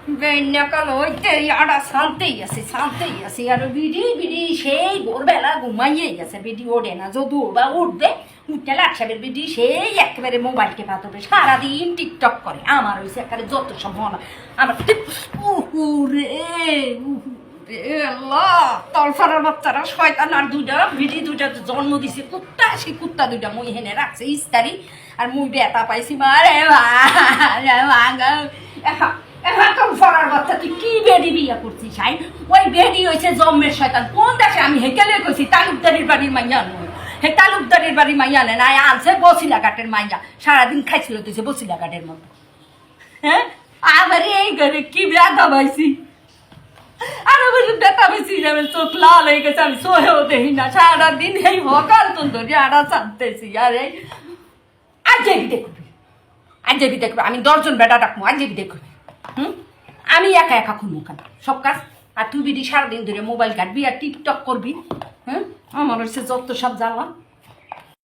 বেন্যাকাল হইতে আড়া শান্তেই আছে আর বিডি বিডি সেই ভোরবেলা ঘুমাইয়েই গেছে বিডি ওঠে না যদু বা উঠবে উঠতে লাটসাবের বিডি সেই একেবারে মোবাইলকে পাতবে সারাদিন টিকটক করে আমার হয়েছে একেবারে যত সম্ভাবনা আমার আল্লাহ তলফারার বাচ্চারা শয়তান আর দুইটা জন্ম দিছে কুত্তা সেই কুত্তা দুইটা মুই হেনে রাখছে ইস্তারি আর মুই বেটা পাইছি মারে ফরার বাচ্চা তুই কি বেডি বিয়া করছিস হাই ওই বেডি হয়েছে জন্মের শয়তান কোন দেশে আমি হেকেলে কইছি তালুকদারির বাড়ির মাইয়া নয় হে তালুকদারির বাড়ির মাইয়া নেন আনছে বসিলা ঘাটের মাইয়া সারাদিন খাইছিল তুইছে বসিলা ঘাটের মতো হ্যাঁ আবার এই ঘরে কি ব্যথা পাইছি আর আমার ব্যথা পাইছি যাবে চোখ লাল হয়ে গেছে আমি সোহেও দেখি না সারাদিন এই হকাল তো ধরি আড়া চানতেছি আর এই আজ যাবি দেখবি আমি 10 জন বেটা ডাকবো আজ যাবি দেখবি আমি একা একা খুলবো কেন সব কাজ আর তুই বিডি সারাদিন ধরে মোবাইল ঘাটবি আর টিকটক করবি আমার হচ্ছে যত সব জ্বালা